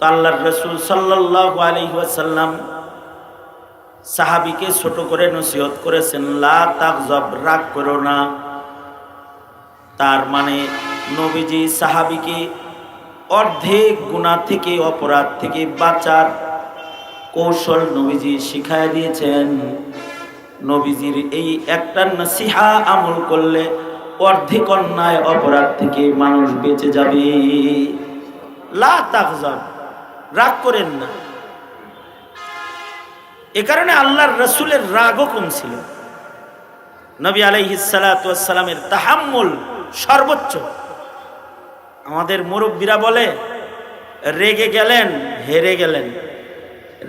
আল্লাহর রাসূল সাল্লাল্লাহু আলাইহি ওয়াসাল্লাম সাহাবীকে ছোট করে নসিহত করেছেন, লা তাগজাব, রাগ করো না। তার মানে নবীজি সাহাবীকে অর্ধেক গুনাহ থেকে, অপরাধ থেকে বাঁচার কৌশল নবীজি শিখায় দিয়েছেন। নবীজির এই একটা নসিহা আমল করলে অর্ধেক অন্যায় অপরাধ থেকে মানুষ বেঁচে যাবে। লা তাগজাব, রাগ করেন না। এ কারণে আল্লাহর রাসূলের রাগও কম ছিল। নবী আলাইহিস সালাতু ওয়াস সালামের তাহাম্মুল সর্বোচ্চ। আমাদের মুরব্বীরা বলে, রেগে গেলেন হেরে গেলেন,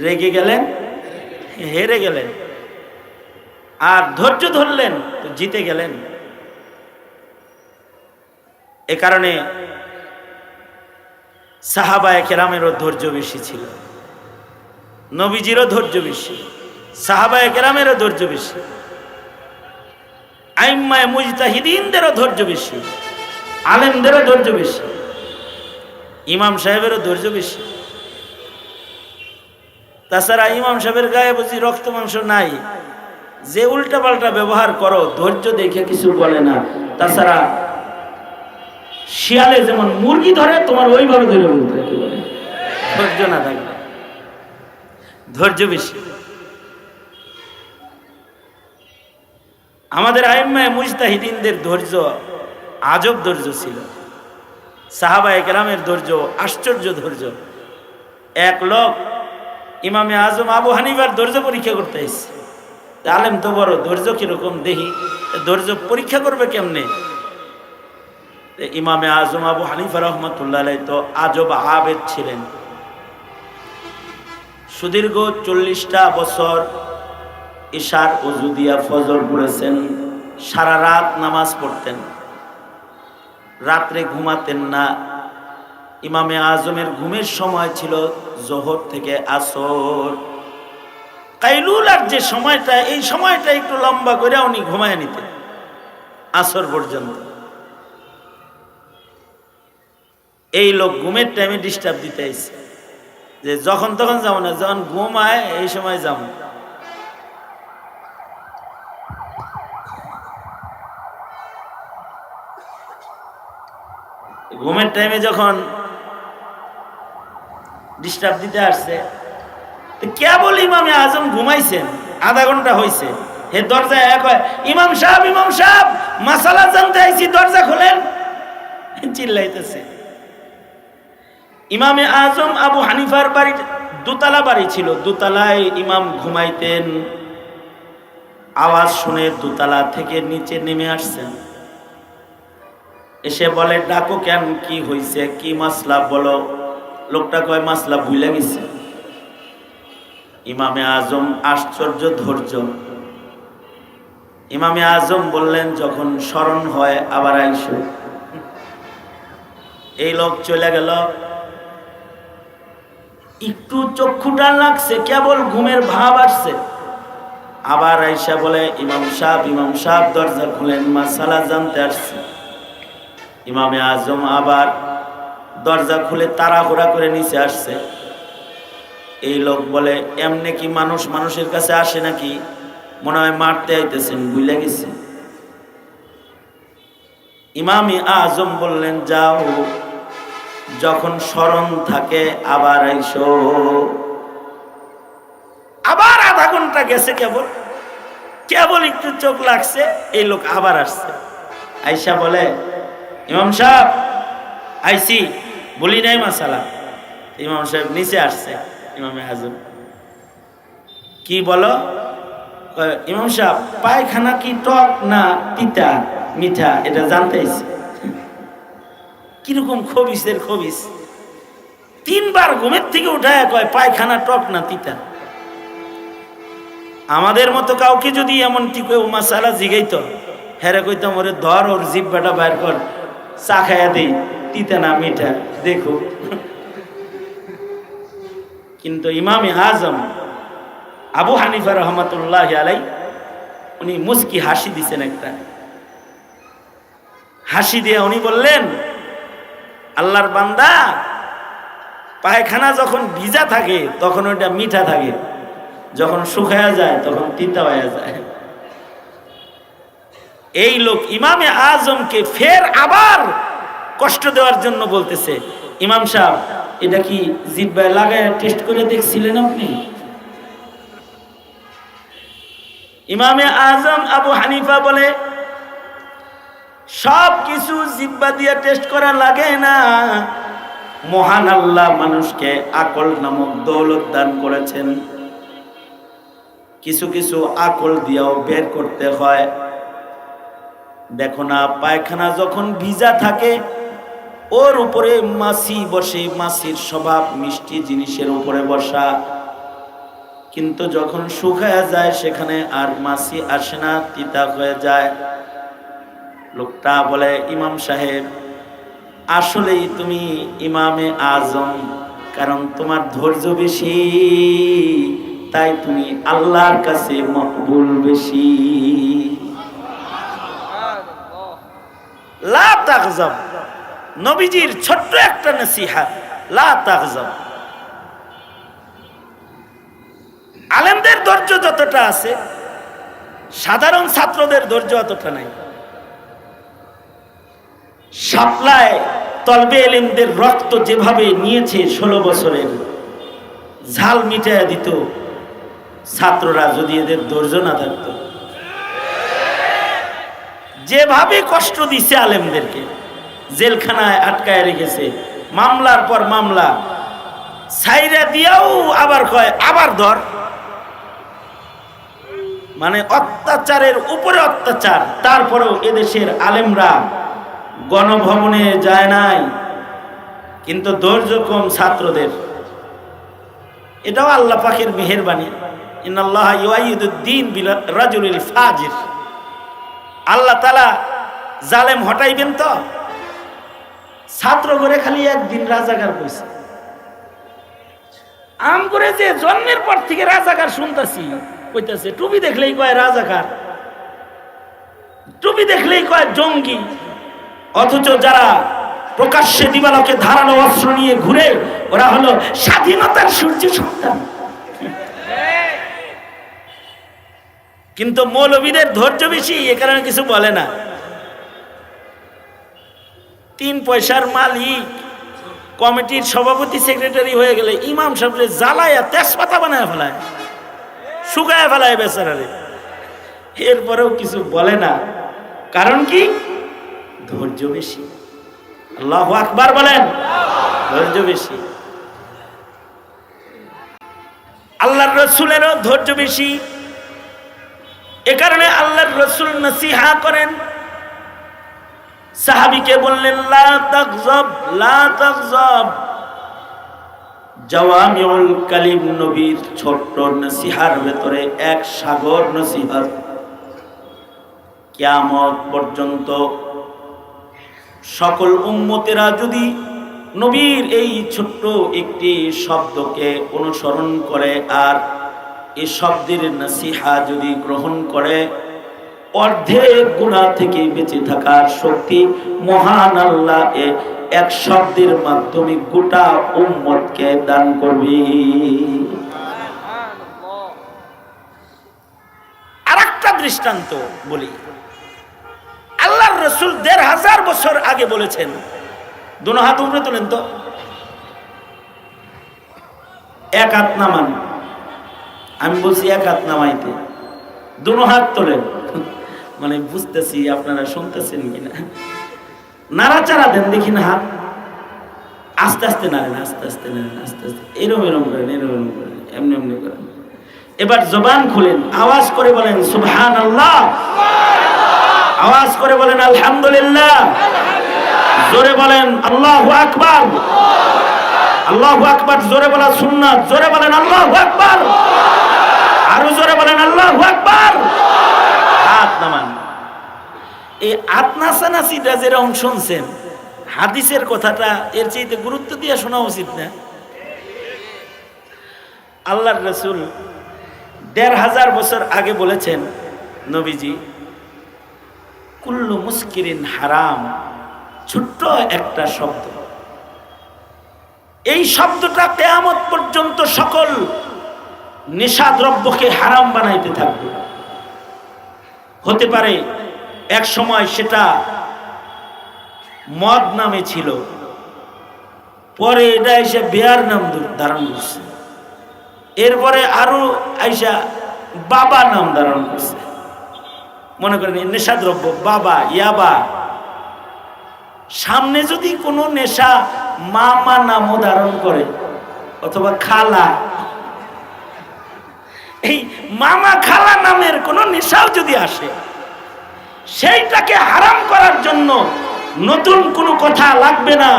রেগে গেলেন হেরে গেলেন, আর ধৈর্য ধরলেন তো জিতে গেলেন। এ কারণে সাহাবায়ে কেরামেরও ধৈর্য বেশি ছিল, নবীজিরও ধৈর্য বেশি, সাহাবায়ে কেরামেরও ধৈর্য বেশি, আইম্মায়ে মুজতাহিদিনদেরও ধৈর্য বেশি, আলেমদেরও ধৈর্য বেশি, ইমাম সাহেবেরও ধৈর্য বেশি। তাছাড়া ইমাম সাহেবের গায়ে বুঝি রক্ত মাংস নাই, যে উল্টা পাল্টা ব্যবহার করো ধৈর্য দেখে কিছু বলে না। তাছাড়া শিয়ালে যেমন মুরগি ধরে, তোমার ওইভাবে ধরে বলতে কি বলে, ধৈর্য না থাকবে, ধৈর্য বেশি। আমাদের আইম্মায়ে মুজতাহিদিনদের ধৈর্য আজব ধৈর্য ছিল। সাহাবায়ে কেরামের ধৈর্য আশ্চর্য ধৈর্য। এক লোক ইমামে আজম আবু হানিফার ধৈর্য পরীক্ষা করতে এসেছে। আলেম তো বড়, ধৈর্য কিরকম দেখি, ধৈর্য পরীক্ষা করবে কেমনে? ইমামে আজম আবু হানিফা রহমতুল্লাহ আলাইহি তো আজব আবেদ ছিলেন। সুদীর্ঘ 40টা বছর ইশার ওযু দিয়া ফজর পড়েছেন, সারা রাত নামাজ পড়তেন, রাত্রে ঘুমাতেন না। ইমামে আজমের ঘুমের সময় ছিল জোহর থেকে আসর। কাইলুলার যে সময়টা, এই সময়টা একটু লম্বা করে উনি ঘুমায় নিতেন আসর পর্যন্ত। এই লোক ঘুমের টাইমে ডিস্টার্ব দিতে আইছে, যে যখন তখন যাবো না, যখন ঘুমায় এই সময় যাব। ঘুমের টাইমে যখন ডিস্টার্ব দিতে আসছে, কেবল ইমামে আজম ঘুমাইছেন, আধা ঘন্টা হয়েছে, হে দরজায় এক হয়, ইমাম সাহেব, ইমাম সাহেব, মাসালা জানতে আইছি, দরজা খোলেন, চিল্লাইতেছে। ইমামে আজম আবু হানিফার বাড়ির দোতলা বাড়ি ছিল, দোতলায় ইমাম ঘুমাইতেন। আওয়াজ শুনে দোতলা থেকে নিচে নেমে আসছেন, এসে বলে, ডাকো কেন, কি হয়েছে, কি মাসলা বলো। লোকটা কয়, মাসলা ভুলে গেছে। ইমামে আজম আশ্চর্য ধৈর্য। ইমামে আজম বললেন, যখন স্মরণ হয় আবার আইসো। এই লোক চলে গেল। একটু চক্ষুটা লাগছে, কেবল ঘুমের ভাব আসছে, আবার আইসা বলে, ইমাম সাহেব, ইমাম সাহেব, দরজা খুলেন, মাসালা জানতে আসছে। ইমামে আজম আবার দরজা খুলে তাড়াহুড়া করে নিচে আসছে। এই লোক বলে, এমনি কি মানুষ মানুষের কাছে আসে নাকি, মনে হয় মারতে আইতেছেন, ভুলে গেছে। ইমামে আজম বললেন, যাও, যখন স্মরণ থাকে আবার আইসো। আবার আধা ঘন্টা গেছে, কেবল কেবল একটু চোখ লাগছে, এই লোক আবার আসছে। আইসা বলে, ইমাম সাহেব আইসি, বলি নাই মাসালা। ইমাম সাহেব নিচে আসছে। ইমামে আজম, কি বলো? ইমাম সাহেব, পায়খানা কি টক না তিতা মিঠা, এটা জানতে আইছি। কিরকম খবিসের খবিস, 3 বার ঘুমের থেকে উঠায় কয়, পায়খানা টক না তিতা। আমাদের মতো কাউকে যদি এমন টিকে মাসালা জিগাইতো, হেরে কইতাম, ওরে ধর, ওর জিব্বাটা বাইর কর, চা খাইয়া দেই, তিতা না মিঠা দেখো। কিন্তু ইমামে আজম আবু হানিফা রহমতুল্লাহ আলাই, উনি মুস্কি হাসি দিছেন, একটা হাসি দিয়ে উনি বললেন, আল্লাহর বান্দা, পায়খানা যখন ভিজা থাকে তখন ওইটা মিঠা থাকে, যখন শুকায়া যায় তখন তিতা হয়ে যায়। এই লোক ইমামে আজমকে ফের আবার কষ্ট দেওয়ার জন্য বলতেছে, ইমাম সাহেব এটা কি জিহ্বায় লাগায় টেস্ট করে দেখছিলেন আপনি? ইমামে আজম আবু হানিফা বলে, সব কিছু জিহ্বা দিয়ে টেস্ট করা লাগে না। মহান আল্লাহ মানুষকে আকল নামক দৌলত দান করেছেন, কিছু কিছু আকল দিয়েও বের করতে হয়। দেখো না, পায়খানা যখন ভিজা থাকে ওর উপরে মাছি বসে, মাছির স্বভাব মিষ্টি জিনিসের উপরে বসা, কিন্তু যখন শুকায়া যায় সেখানে আর মাছি আসে না, তিতা হয়ে যায়। লোকটা বলে, ইমাম সাহেব আসলেই তুমি ইমামে আজম, কারণ তোমার ধৈর্য বেশি, তাই তুমি আল্লাহর কাছে মকবুল বেশি। লা তাগজাব, নবীজির ছোট্ট একটা নসিহত, লা তাগজাব। আলেমদের ধৈর্য যতটা আছে সাধারণ ছাত্রদের ধৈর্য অতটা নাই। শাপলায় তলবে এলিমদের রক্ত যেভাবে নিয়েছে 16 বছরের, ঝাল মিটাইয়া দিত ছাত্ররা যদি এদের ধৈর্য না থাকতো। যেভাবে কষ্ট দিছে আলেমদেরকে, জেলখানায় আটকায় রেখেছে, মামলার পর মামলা, ছাইরা দিয়াও আবার কয় আবার ধর, মানে অত্যাচারের উপরে অত্যাচার। তারপরেও এদেশের আলেমরা গণভবনে যায় নাই, কিন্তু ধৈর্য কম ছাত্রদের। এটাও আল্লাহ পাকের মেহেরবানি। ইন্নাল্লাহা ইউআইয়িদুদ-দ্বীন বির-রাজুলিল ফাজির। আল্লাহ তাআলা জালেম হটাইবেন তো। ছাত্র করে খালি একদিন রাজাকার কইছে, আম করে যে জন্মের পর থেকে রাজাকার শুনতাছি, কইতাছে টুপি দেখলেই কয় রাজাকার, টুপি দেখলেই কয় জঙ্গি। অথচ যারা প্রকাশ্যে দিবালোকে ধারালো অস্ত্র নিয়ে ঘুরে, ওরা হলো স্বাধীনতার সূর্য সন্তান। কিন্তু মৌলবীদের ধৈর্য বেশি, এ কারণে কিছু বলে না। 3 পয়সার মালিক কমিটির সভাপতি সেক্রেটারি হয়ে গেলে ইমাম সাহেবরে জ্বালায়া তেজপাতা বানায় ফেলায়, শুকায় ফেলায় বেচারারে, এরপরেও কিছু বলে না। কারণ কি? ধৈর্য বেশি। আল্লাহু আকবার বলেন, ধৈর্য বেশি। আল্লাহর রাসূলেরও ধৈর্য বেশি। এ কারণে আল্লাহর রাসূল নসিহা করেন, সাহাবীকে বললেন লা তাগজাব, লা তাগজাব। জাওয়ামিউল কালিম নবীর ছোট্ট নসিহার ভেতরে এক সাগর নসিহত। কিয়ামত পর্যন্ত সকল উম্মতেরা যদি নবীর এই ছোট্ট একটি শব্দকে অনুসরণ করে আর এই শব্দের নসিহা যদি গ্রহণ করে, অর্ধেক গুনাহ থেকে বেঁচে থাকার শক্তি মহান আল্লাহ এক শব্দের মাধ্যমে গোটা উম্মতকে দান করবে। আরেকটা দৃষ্টান্ত বলি। আল্লাহর রাসূল 1500 বছর আগে বলেছেন, দুনো হাত উপরে তোলেন তো, এক হাত নামান। আমি বলছি এক হাত নামাইতে, দুনো হাত তোলেন, মানে বুঝতেছি আপনারা শুনতেছেন কিনা। নাড়াচাড়া দেন দেখি না হাত, আস্তে আস্তে নাড়েন, আস্তে আস্তে নাড়েন, আস্তে আস্তে এরম এরম করেন, এরম এরম করেন, এমনি এমনি করেন। এবার জবান খুলেন, আওয়াজ করে বলেন সুবহানাল্লাহ, আওয়াজ করে বলেন আলহামদুলিল্লাহ, জোরে বলেন আল্লাহু আকবার। আল্লাহু আকবার জোরে বলা সুন্নাত, জোরে বলেন আল্লাহু আকবার, আরো জোরে বলেন আল্লাহু আকবার। হাত নামান। এই হাত নাচানাচিটা যেরকম শুনছেন, হাদিসের কথাটা এর চাইতে গুরুত্ব দিয়ে শোনা উচিত না? আল্লাহর রাসূল 1500 বছর আগে বলেছেন, নবীজি, কুল্লু মুস্কিরিন হারাম। ছোট্ট একটা শব্দ, এই শব্দটা কিয়ামত পর্যন্ত সকল নেশাদ্রব্যকে হারাম বানাইতে থাকবে। হতে পারে এক সময় সেটা মদ নামে ছিল, পরে এটা এসে বিয়ার নাম ধারণ করছে, এরপরে আরো আইসা বাবা নাম ধারণ করছে। মনে করেন নেশাদ্রব্য বাবা, ইয়াবা। সামনে যদি কোনো নেশা মামা নামও ধারণ করে অথবা খালা, এই মামা খালা নামের কোন নেশাও যদি আসে, সেইটাকে হারাম করার জন্য নতুন কোনো কথা লাগবে না,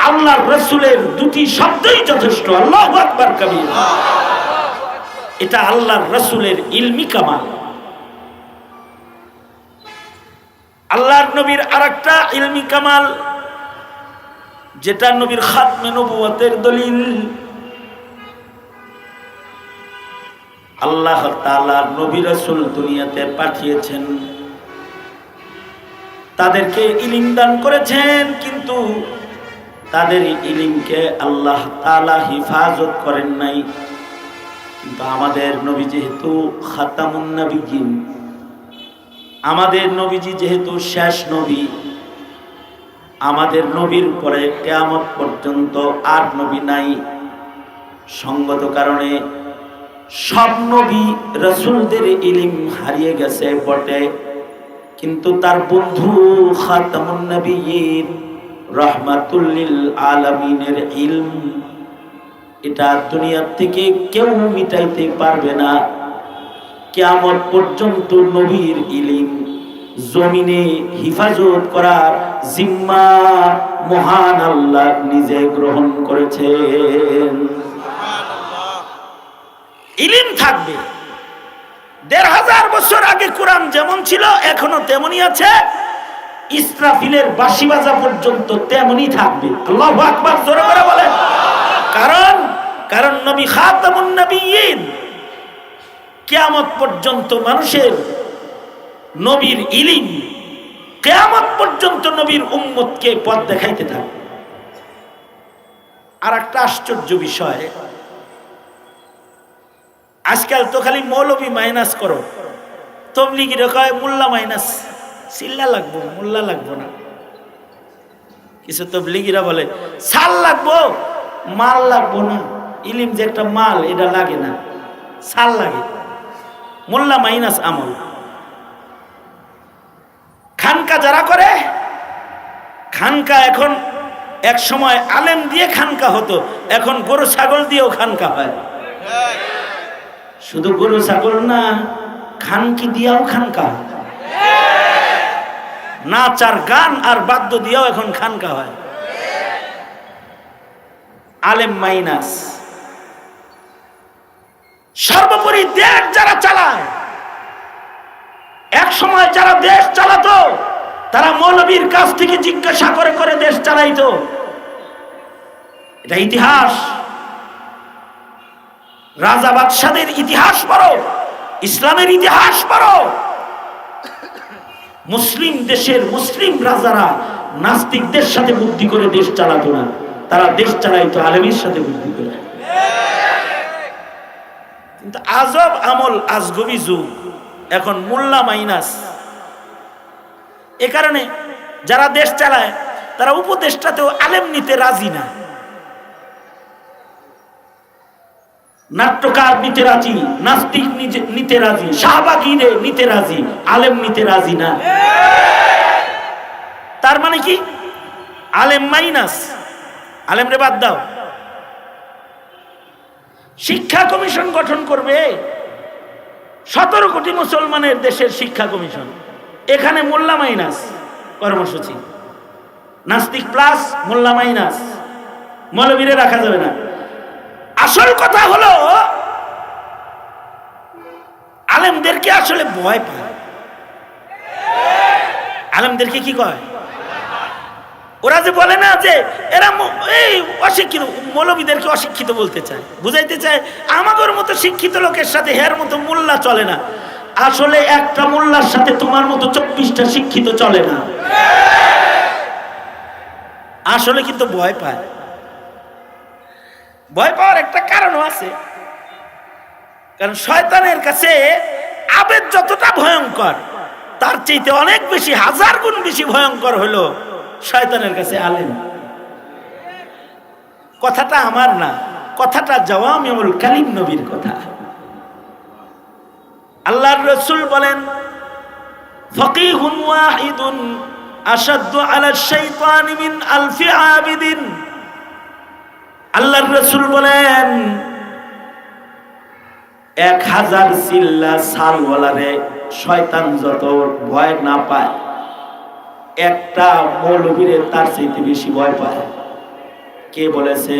আল্লাহর রাসূলের দুটি শব্দই যথেষ্ট। আল্লাহু আকবার কাবীর। এটা আল্লাহর রাসূলের ইলমি কামাল। আল্লাহর নবীর আরেকটা ইলমি কামাল, যেটা নবীর খাতমে নবুয়তের দলিল। আল্লাহ তাআলা নবী রাসূল দুনিয়াতে পাঠিয়েছেন, তাদেরকে ইলম দান করেছেন, কিন্তু তাদের ইলমকে আল্লাহ তাআলা হিফাজত করেন নাই। কিন্তু আমাদের নবী যেহেতু খাতামুন নবিয়্যিন, আমাদের নবীজি যেহেতু শেষ নবী, আমাদের নবীর পরে কিয়ামত পর্যন্ত আর নবী নাই। সঙ্গত কারণে সব নবী রাসূলদের ইলম হারিয়ে গেছে বটে, কিন্তু তার বন্ধু খাতামুন নবিয়্যিন রাহমাতুল লিল আলামিনের ইলম, এটা দুনিয়া থেকে কেউ মিটাইতে পারবে না। কিয়ামত পর্যন্ত নবীর ইলম জমিনে হিফাজত করার জিম্মা মহান আল্লাহ নিজে গ্রহণ করেছেন। ইলম থাকবে। ১৫০০ বছর আগে কোরআন যেমন ছিল এখনো তেমনই আছে, ইসরাফিলের বাঁশি বাজা পর্যন্ত তেমনই থাকবে। আল্লাহু আকবার, জোরে করে বলেন। কারণ নবী খাতামুন নবিয়্যিন, কিয়ামত পর্যন্ত মানুষের নবীর ইলম কিয়ামত পর্যন্ত নবীর উম্মতকে পথ দেখাইতে থাকবে। আর একটা আশ্চর্য বিষয়, আজকাল তো খালি মৌলবী মাইনাস করো, তবলিগীরা কয় মোল্লা মাইনাস, চিল্লা লাগবো, মোল্লা লাগবো না। কিছু তবলিগীরা বলে সাল লাগবো, মাল লাগবো না। ইলিম যে একটা মাল, এটা লাগে না, সাল লাগে। মোল্লা মাইনাস আমল। খানকা যারা করে, খানকা এখন এক সময় আলেম দিয়ে খানকা হতো, এখন গরু ছাগল দিয়েও খানকা হয়। শুধু গরু ছাগল না, খানকি দিয়েও খানকা হয়। নাচ আর গান আর বাদ্য দিয়েও এখন খানকা হয়। আলেম মাইনাস। সর্বোপরি দেশ যারা চালায়, এক সময় যারা দেশ চালাতো তারা মৌলবীর কাছ থেকে জিজ্ঞাসা করে করে দেশ চালাইতো। এটা ইতিহাস। রাজা বাদশাদের ইতিহাস পড়ো, ইসলামের ইতিহাস পড়ো। মুসলিম দেশের মুসলিম রাজারা নাস্তিকদের সাথে বুদ্ধি করে দেশ চালাতো না, তারা দেশ চালাইতো আলেমের সাথে বুদ্ধি করে। কিন্তু আজব আমল, আজগবি যুগ, এখন মোল্লা মাইনাস। এ কারণে যারা দেশ চালায় তারা উপদেশটাতেও আলেম নিতে রাজি না, নাট্যকার নিতে রাজি, নাস্তিক নিতে রাজি, শাহবাগীরে নিতে রাজি, আলেম নিতে রাজি না। তার মানে কি? আলেম মাইনাস, আলেম রে বাদ দাও। শিক্ষা কমিশন গঠন করবে, 17 কোটি মুসলমানের দেশের শিক্ষা কমিশন, এখানে মোল্লা মাইনাস কর্মসূচি, নাস্তিক প্লাস মোল্লা মাইনাস, মৌলবীরে রাখা যাবে না। আসল কথা হলো আলেমদেরকে আসলে ভয় পায়। আলেমদেরকে কি কয়? ওরা যে বলে না যে এরা এই অশিক্ষিত, মৌলবীদেরকে অশিক্ষিত বলতে চায়, বুঝাইতে চায় আমাদের মতো শিক্ষিত লোকের সাথে হের মতো মোল্লা চলে না। আসলে একটা মোল্লার সাথে তোমার মতো 24টা শিক্ষিত চলে না। আসলে কিন্তু ভয় পায়। ভয় পাওয়ার একটা কারণও আছে, কারণ শয়তানের কাছে আবেদ যতটা ভয়ঙ্কর, তার চাইতে অনেক বেশি, হাজার গুণ বেশি ভয়ঙ্কর হলো শয়তানের কাছে আলেম। কথাটা আমার না, কথাটা জাওয়ামিউল কালিম নবীর কথা। আল্লাহর রাসূল বলেন, ফাকিহুন ওয়াহিদুন আশাদ্দু আলা শাইতানি মিন আলফি আবিদিন। আল্লাহর রাসূল বলেন, 1000 চিল্লা সালওয়ালারে শয়তান যত ভয় না পায়, একটা মৌলবীরে তার চাইতে বেশি ভয় পায়। কে বলেছে?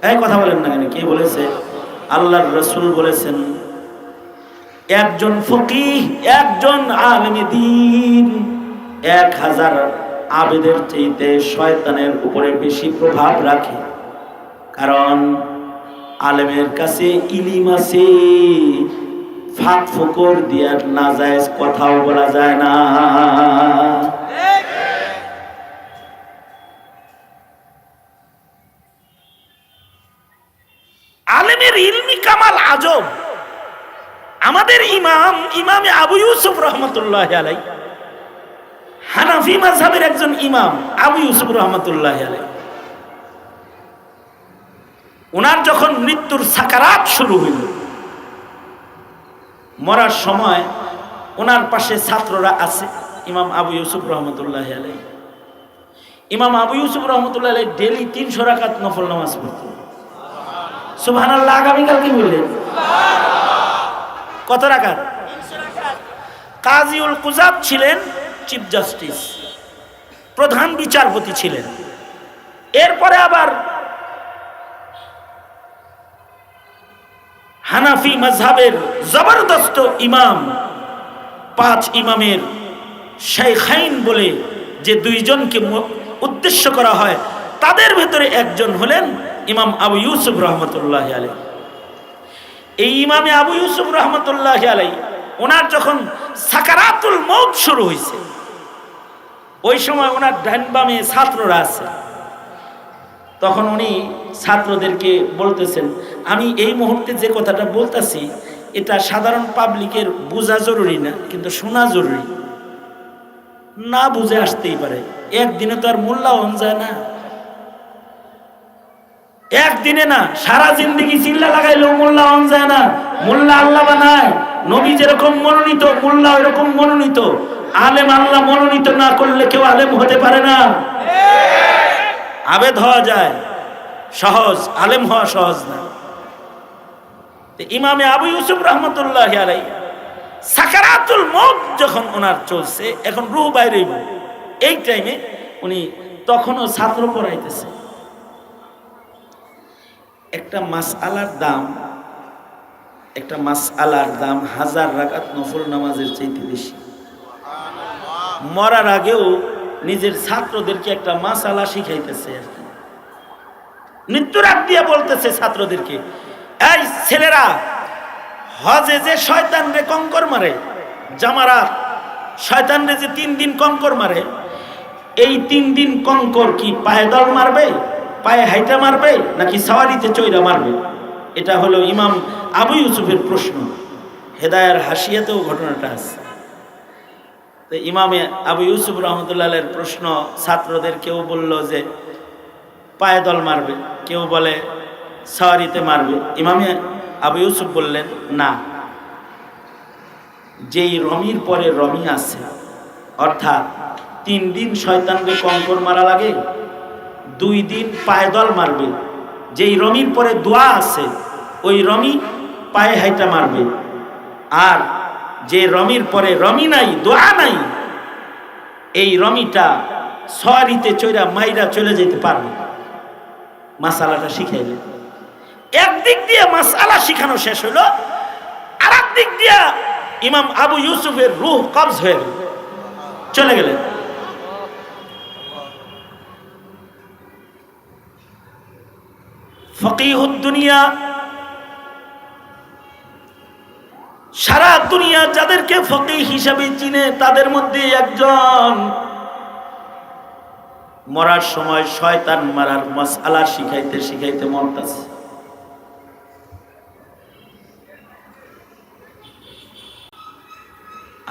এই কথা বলেন না কেন? কে বলেছে? আল্লাহর রাসূল বলেছেন, একজন ফকিহ, একজন আলেমে দ্বীন 1000 আবেদের চাইতে শয়তানের উপরে বেশি প্রভাব রাখে। কারণ আলেমের কাছে ইলম আছে, ফাঁক ফোকর দিয়ে নাজায়েজ কথাও বলা যায় না। আলেমের ইলমি কামাল আজব। আমাদের ইমামে আবু ইউসুফ রহমতুল্লাহি আলাইহি, হানাফি মাযহাবের একজন ইমাম আবু ইউসুফ রহমতুল্লাহি আলাইহি, ওনার যখন মৃত্যুর সাকারাত শুরু হইল, মরার সময় ওনার পাশে ছাত্ররা আছে। ইমাম আবু ইউসুফ রহমতুল্লাহি আলাইহি, ইমাম আবু ইউসুফ রহমতুল্লাহি আলাইহি ডেইলি 300 রাকাত নফল নামাজ পড়তেন। সুবহানাল্লাহ। আগামীকাল কি বললেন? কত রাকাত? 300 রাকাত। কাজীউল কুযাত ছিলেন চিফ জাস্টিস, প্রধান বিচারপতি ছিলেন। এরপরে আবার হানাফি মাযহাবের জবরদস্ত ইমাম, 5 ইমামের শাইখাইন বলে যে 2 জনকে উদ্দেশ্য করা হয়, তাদের ভেতরে একজন হলেন ইমাম আবু ইউসুফ রহমতুল্লাহি আলাইহি। এই ইমামে আবু ইউসুফ রহমতুল্লাহি আলাইহি, ওনার যখন সাকারাতুল মউত শুরু হয়েছে, ওই সময় ওনার ডান বামে ছাত্ররা আছে। তখন উনি ছাত্রদেরকে বলতেছেন, আমি এই মুহূর্তে যে কথাটা বলতেছি, এটা সাধারণ পাবলিকের বোঝা জরুরি না, কিন্তু শোনা জরুরি। না বুঝে আসতেই পারে, একদিনে তো আর মূল্যায়ন যায় না। একদিনে না, সারা জিন্দেগি চিল্লা লাগাইলেও মূল্যায়ন যায় না। মোল্লা আল্লাহ বানায়, নবী যেরকম মনোনীত, মোল্লা ওইরকম মনোনীত। আলেম আল্লাহ মনোনীত না করলে কেউ আলেম হতে পারে না। আবেদ হওয়া যায় সহজ, আলেম হওয়া সহজ না। ইমামে আবু ইউসুফ রহমতুল্লাহি আলাইহি সাকারাতুল মউত যখন ওনার চলছে, এখন রূহ বাইরে, এই টাইমে উনি তখনও ছাত্র পড়াইতেছে। একটা মাসআলার দাম 1000 রাকাত নফল নামাজের চাইতে বেশি। মরার আগেও নিজের ছাত্রদেরকে একটা মাসআলা শিখাইতেছে। মৃত্যুর আগ দিয়ে বলতেছে ছাত্রদেরকে, এই ছেলেরা, হজে যে শয়তানরে কঙ্কর মারে, জামারাত শয়তানরে যে 3 দিন কঙ্কর মারে, এই 3 দিন কঙ্কর কি পায়ে দল মারবে, পায়ে হাইটা মারবে, নাকি সাওয়ারিতে চৈরা মারবে? এটা হলো ইমাম আবু ইউসুফের প্রশ্ন। হেদায়ার হাসিয়াতেও ঘটনাটা আছে। তো ইমামে আবু ইউসুফ রহমতুল্লাহের প্রশ্ন, ছাত্রদের কেউ বলল যে পায়ে দল মারবে, কেউ বলে সাওয়ারিতে মারবে। ইমামে আবু ইউসুফ বললেন, না, যেই রমির পরে রমি আছে, অর্থাৎ 3 দিন শয়তানকে কঙ্কর মারা লাগে, 2 দিন পায়ে দল মারবে। যেই রমির পরে দোয়া আছে, ওই রমি পায়ে হাইটা মারবে। আর যে রমির পরে রমি নাই, দোয়া নাই, এই রমিটা সাওয়ারিতে চৈরা মাইরা চলে যেতে পারবে। মাসালাটা শিখাইলেন। একদিক দিয়ে মাসআলা শিখানো শেষ হলো, আর একদিক দিয়ে ইমাম আবু ইউসুফের রূহ কবজ হয়ে গেল, চলে গেলেন। ফকিহুদ দুনিয়া, সারা দুনিয়া যাদেরকে ফকিহ হিসাবে চিনে, তাদের মধ্যে একজন মরার সময় শয়তান মারার মাসআলা শিখাইতে শিখাইতে মরতাছে।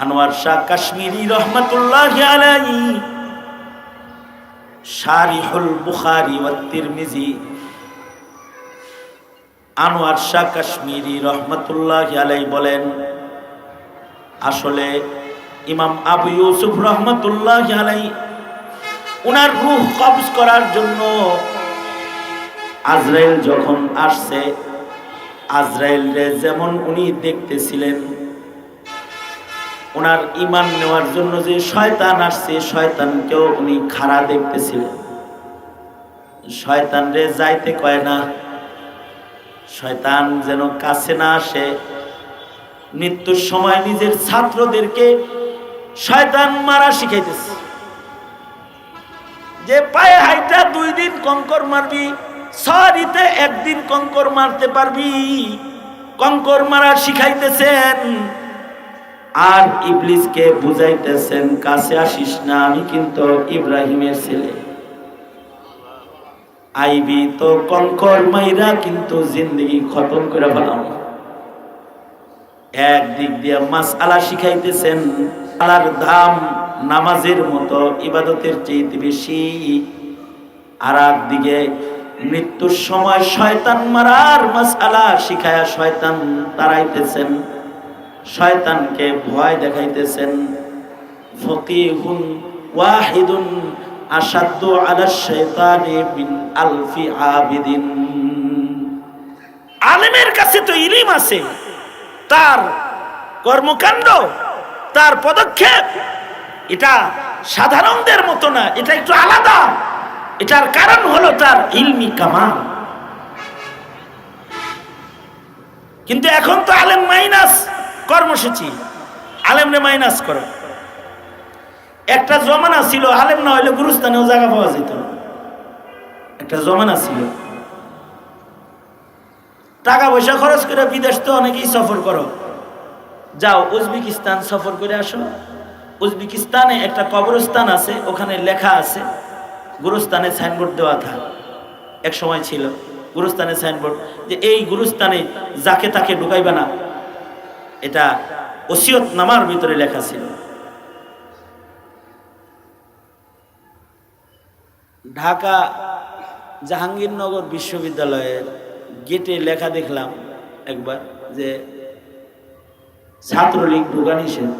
আনোয়ার শাহ কাশ্মীরি রহমাতুল্লাহি আলাইহি শারিহুল বুখারী ওয়া তিরমিজি, আনোয়ার শাহ কাশ্মীরি রহমাতুল্লাহি আলাইহি বলেন, আসলে ইমাম আবু ইউসুফ রহমাতুল্লাহি আলাইহি উনার রূহ কবজ করার জন্য আজরাইল যখন আসছে, আজরাইলরে যেমন উনি দেখতেছিলেন, ওনার ঈমান নেওয়ার জন্য যে শয়তান আসছে, শয়তানকেও উনি খাড়া দেখতেছিলেন। শয়তানরে যাইতে কয় না, শয়তান যেন কাছে না আসে। মৃত্যুর সময় নিজের ছাত্রদেরকে শয়তান মারা শিখাইতেছে, যে পায়ে হাইটা 2 দিন কঙ্কর মারবি, সরিতে 1 দিন কঙ্কর মারতে পারবি, কঙ্কর মারা শিখাইতেছেন। আর ইবলিসকে বুঝাইতেছেন, কাছে আসিস না, আমি কিন্তু ইব্রাহিমের ছেলে, আইবি তো কঙ্কর মাইরা কিন্তু জিন্দগি খতম করে ফেলাম। একদিক দিয়ে মাসআলা শিখাইতেছেন, আলার দাম নামাজের মতো ইবাদতের চেয়ে বেশি। আর একদিকে মৃত্যুর সময় শয়তান মারার মাসআলা শিখায়া শয়তান তাড়াইতেছেন, শয়তানকে ভয় দেখাইতেছেন। ফকিহুন ওয়াহিদুন আশাদ্দু আলা শাইতানি মিন আলফি আবিদিন। আলেমের কাছে তো ইলম আছে, তার কর্মকাণ্ড, তার পদক্ষেপ এটা সাধারণদের মতো না, এটা একটু আলাদা। এটার কারণ হলো তার ইলমি কামাল। কিন্তু এখন তো আলেম মাইনাস কর্মসূচি, আলেমরে মাইনাস করো। একটা জমানা ছিল আলেম না হইলে গুরুস্থানেও জায়গা পাওয়া যেত, একটা জমানা ছিল। টাকা পয়সা খরচ করে বিদেশ তো অনেকেই সফর করো, যাও উজবেকিস্তান সফর করে আসো। উজবেকিস্তানে একটা কবরস্থান আছে, ওখানে লেখা আছে, গুরুস্থানে সাইনবোর্ড দেওয়া থাকে, এক সময় ছিল গুরুস্থানে সাইনবোর্ড, যে এই গুরুস্থানে যাকে তাকে ঢুকাইবে না, এটা ওসিয়ত নামার ভিতরে লেখা ছিল। ঢাকা জাহাঙ্গীরনগর বিশ্ববিদ্যালয়ের গেটে লেখা দেখলাম একবার, যে ছাত্রলীগ ঢোকা নিষেধ।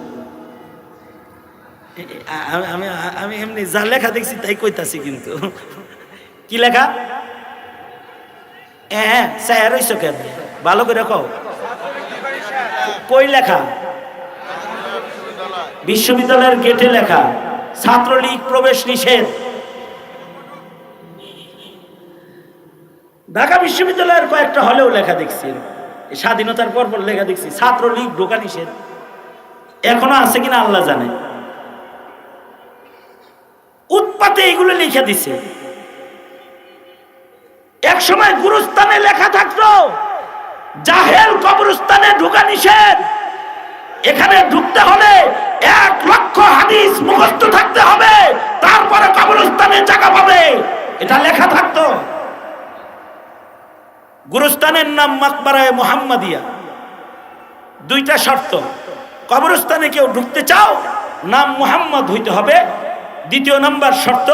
আমি আমি এমনি যা লেখা দেখছি তাই কইতাছি, কিন্তু কি লেখা? হ্যাঁ, স্যার হইছো কেন, ভালো করে কও, কই লেখা? বিশ্ববিদ্যালয়ের গেটে লেখা ছাত্রলীগ প্রবেশ নিষেধ। ঢাকা বিশ্ববিদ্যালয়ের কয়েকটা হলেও লেখা দেখছি, স্বাধীনতার পর পর লেখা দেখছি ছাত্রলীগ ঢোকা নিষেধ। এখনো আছে কিনা আল্লাহ জানে। উৎপাতে এগুলো লিখে দিছে। এক সময় গুরুস্থানে লেখা থাকতো জাহেল কবরস্থানে ঢোকা নিষেধ, এখানে ঢুকতে হলে 1 লক্ষ হাদিস মুখস্থ থাকতে হবে, তারপরে কবরস্থানে জায়গা পাবে, এটা লেখা থাকতো। গুরুস্থানের নাম মাকবারায়ে মুহাম্মাদিয়া। 2টা শর্ত, কবরস্থানে কেউ ঢুকতে চাও নাম মুহাম্মদ হইতে হবে, 2 নম্বর শর্ত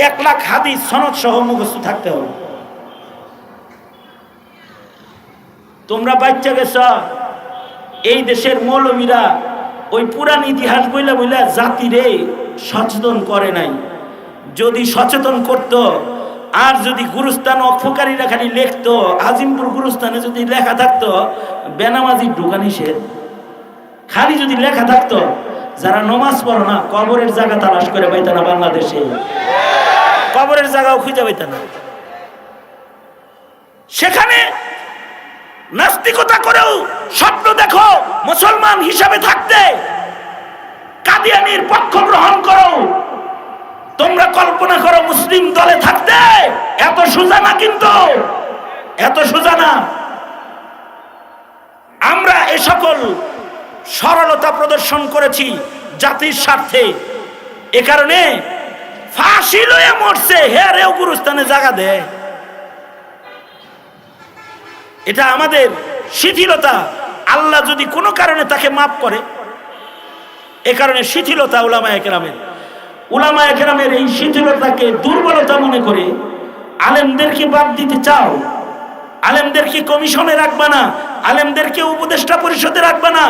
1 লাখ হাদিস সনদ সহ মুখস্থ থাকতে হবে। তোমরা বাচ্চা গেছ, এই দেশের মৌলবীরা ওই পুরান ইতিহাস বইলা বইলা জাতিরে সচেতন করে নাই। যদি সচেতন করত, আর যদি গুরুস্থান অক্ষকারীরা খালি লিখতো, আজিমপুর গুরুস্থানে যদি লেখা থাকতো বেনামাজি ঢোকা নিষেধ, খালি যদি লেখা থাকতো, যারা নমাজ পড়ো না কবরের জায়গা তালাশ করে পাইত না, বাংলাদেশে কবরের জায়গাও খুঁজে পাইত না। সেখানে নাস্তিকতা করেও স্বপ্ন দেখো মুসলমান হিসাবে থাকতে, কাদিয়ানির পক্ষ গ্রহণ করো, তোমরা কল্পনা করো মুসলিম দলে থাকতে। এত সোজা না, কিন্তু এত সোজা না। আমরা এ সকল সরলতা প্রদর্শন করেছি জাতির স্বার্থে। এ কারণে ফাঁসি লয়ে মরছে, হেরেও গুরুস্থানে জায়গা দেয়। এটা আমাদের শিথিলতা। আল্লাহ যদি কোনো কারণে তাকে মাফ করে, এ কারণে শিথিলতা উলামায়ে কেরামের এই শিথিলতাকে দুর্বলতা মনে করে আলেমদেরকে বাদ দিতে চাও, আলেমদেরকে কমিশনে রাখবা না, আলেমদেরকে উপদেষ্টা পরিষদে রাখবা না,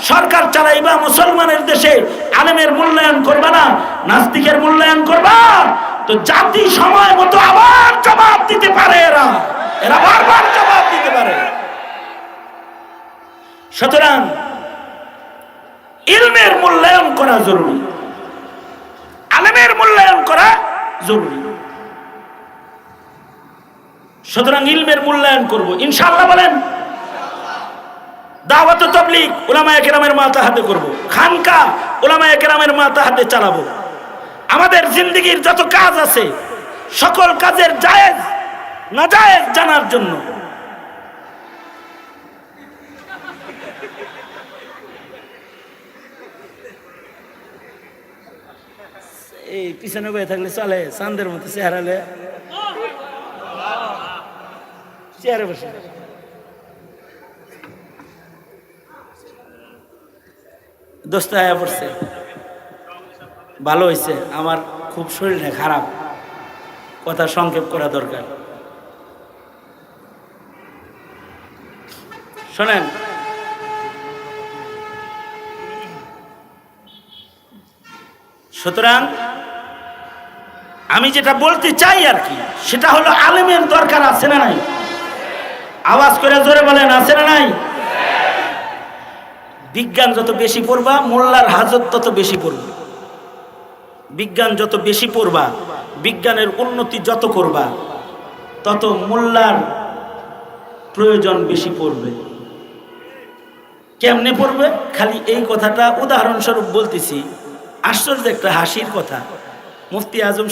সরকার চালাইবা মুসলমানের দেশে, আলেমের মূল্যায়ন করবা না, নাস্তিকের মূল্যায়ন করবা, তো জাতি সময় মতো আবার জবাব দিতে পারে। এরা বারবার জবাব দিতে পারে। সুতরাং ইলমের মূল্যায়ন করা জরুরি, আলেমের মূল্যায়ন করা জরুরি। সুতরাং ইলমের মূল্যায়ন করব ইনশাআল্লাহ। বলেন দাওয়াত ও তাবলীগ উলামায়ে কেরামের মাতাহাতে করব, খানকা উলামায়ে কেরামের মাতাহাতে চালাবো। আমাদের জিন্দেগীর যত কাজ আছে সকল কাজের জায়েজ নাজায়েজ জানার জন্য এই পিছনে বয়ে থাকলে চলে, চাঁদের মতো চেহারালে চেয়ারে বসে। দোস্ত আয়া পড়ছে, ভালো হয়েছে। আমার খুব শরীরটা খারাপ, কথা সংক্ষেপ করা দরকার। শোনেন, সুতরাং আমি যেটা বলতে চাই আর কি, সেটা হলো আলেমের দরকার আছে না নাই? আওয়াজ করে জোরে বলেন, আছে না নাই? বিজ্ঞান যত বেশি পড়বা মোল্লার হাজত তত বেশি পড়বে। বিজ্ঞান যত বেশি পড়বা, বিজ্ঞানের উন্নতি যত করবা, তত মোল্লার প্রয়োজন বেশি পড়বে। কেমনে পড়বে? খালি এই কথাটা উদাহরণস্বরূপ বলতেছি, আশ্চর্য একটা হাসির কথা। মুফতি আজম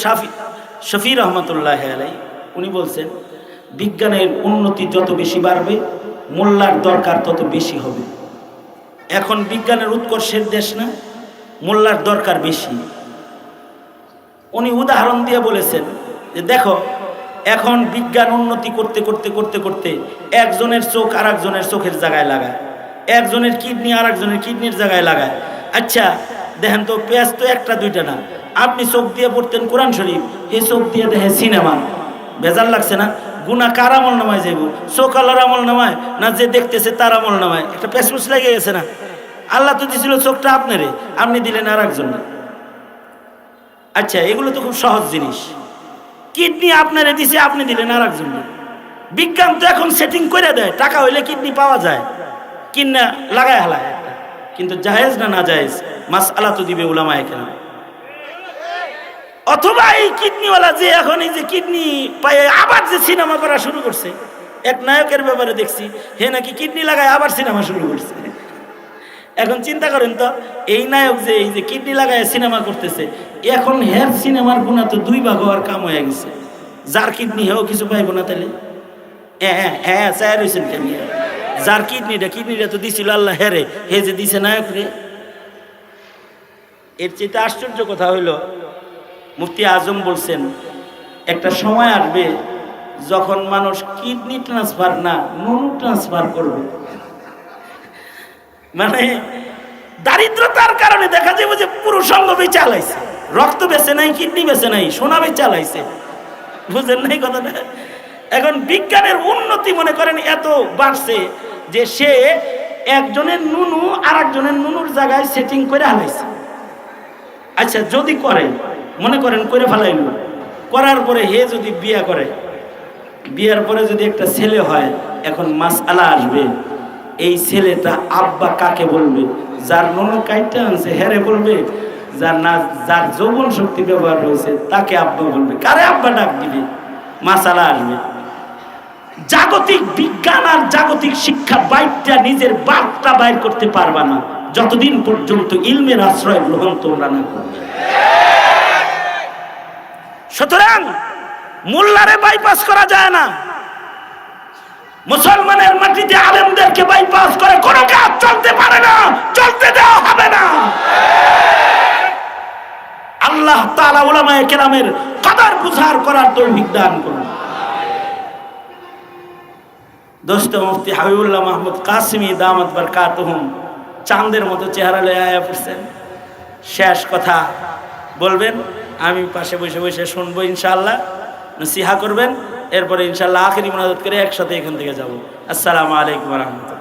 শফি রহমতুল্লাহ আলাই উনি বলছেন, বিজ্ঞানের উন্নতি যত বেশি বাড়বে মোল্লার দরকার তত বেশি হবে। এখন বিজ্ঞানের উৎকর্ষের দেশ না, মোল্লার দরকার বেশি। উনি উদাহরণ দিয়ে বলেছেন যে দেখো, এখন বিজ্ঞান উন্নতি করতে করতে করতে করতে একজনের চোখ আর একজনের চোখের জায়গায় লাগায়, একজনের কিডনি আর একজনের কিডনির জায়গায় লাগায়। আচ্ছা দেখেন তো, পেঁয়াজ তো একটা দুইটা না। আপনি চোখ দিয়ে পড়তেন কোরআন শরীফ, এই চোখ দিয়ে দেখেন সিনেমা, ভেজাল লাগছে না? গুনাহ কার আমল নামায় যাইব? চোখ আল্লাহর আমল নামায় না যে দেখতেছে তার আমল নামায়? একটা পেশপুস লেগে গেছে না? আল্লাহ তো দিছিল চোখটা আপনারে, আপনি দিলেন আর একজন। আচ্ছা এগুলো তো খুব সহজ জিনিস। কিডনি আপনারে দিছে, আপনি দিলেন আর একজন। বিজ্ঞান তো এখন সেটিং করে দেয়, টাকা হইলে কিডনি পাওয়া যায়, কিনা লাগায় হালায়। কিন্তু জায়েজ না না জায়েজ মাসআলা তো দিবে উলামায়ে কেরাম। অথবা এই কিডনিওয়ালা যে এখন এই যে কিডনি পায় আবার যে সিনেমা করা শুরু করছে, এক নায়কের ব্যাপারে দেখছি, হে নাকি কিডনি লাগায় আবার সিনেমা শুরু করছে। এখন চিন্তা করেন তো, এই নায়ক যে এই যে কিডনি লাগায় সিনেমা করতেছে, এখন হের সিনেমার গুণা তো দুই ভাগ হওয়ার কাম হয়ে গেছে। যার কিডনি হেও কিছু পাইব না তাহলে? হ্যাঁ চায় রয়েছেন কেন? যার কিডনিটা তো দিছিল আল্লাহ হেরে, হে যে দিছে নায়ক রে। এর চেয়ে আশ্চর্য কথা হইল, মুফতি আজম বলছেন একটা সময় আসবে যখন মানুষ কিডনি ট্রান্সফার না নুনু ট্রান্সফার করবে। মানে দারিদ্রতার কারণে দেখা যাবে যে পুরো সঙ্গ বেঁচে আলাইছে, রক্ত বেঁচে নাই, কিডনি বেঁচে নাই, সোনা বেঁচে আলাইছে। বুঝেন নাই কথাটা? এখন বিজ্ঞানের উন্নতি মনে করেন এত বাড়ছে যে সে একজনের নুনু আর একজনের নুনুর জায়গায় সেটিং করে আলাইছে। আচ্ছা যদি করে, মনে করেন করে ফেলাইল, করার পরে হে যদি বিয়ে করে, বিয়ের পরে যদি একটা ছেলে হয়, এখন মাসআলা আসবে, এই ছেলেটা আব্বা কাকে বলবে? যার নুনু কাইটা আনছে হেরে বলবে, যার যৌবন শক্তি ব্যবহার হয়েছে তাকে আব্বা বলবে, কারে আব্বা ডাক দিবে? মাসআলা আসবে। জাগতিক বিজ্ঞান আর জাগতিক শিক্ষা বাইরটা নিজের বাপটা বাইর করতে পারবা না যতদিন পর্যন্ত ইলমের আশ্রয় গ্রহণ তোমরা না করবে। সুতরাং মোল্লারে বাইপাস করা যায় না। মুসলমানের মাটিতে আলেমদেরকে বাইপাস করে কোনো কাজ চলতে পারে না, চলতে দেওয়া হবে না। আল্লাহ তাআলা উলামায়ে কেরামের কদর বুঝার করার তৌফিক দান করুন। দোস্ত মুফতি হাবিবুল্লাহ মাহমুদ কাসিমি দামাত বারকাতুহুম চাঁদের মতো চেহারা লয়ে আয়া পড়ছেন। শেষ কথা বলবেন, আমি পাশে বসে বসে শুনবো, ইনশাআল্লাহ নসিহা করবেন, এরপরে ইনশাআল্লাহ আখিরি মুনাজাত করে একসাথে এখান থেকে যাব। আসসালামু আলাইকুম ওয়া রাহমাতুল্লাহ।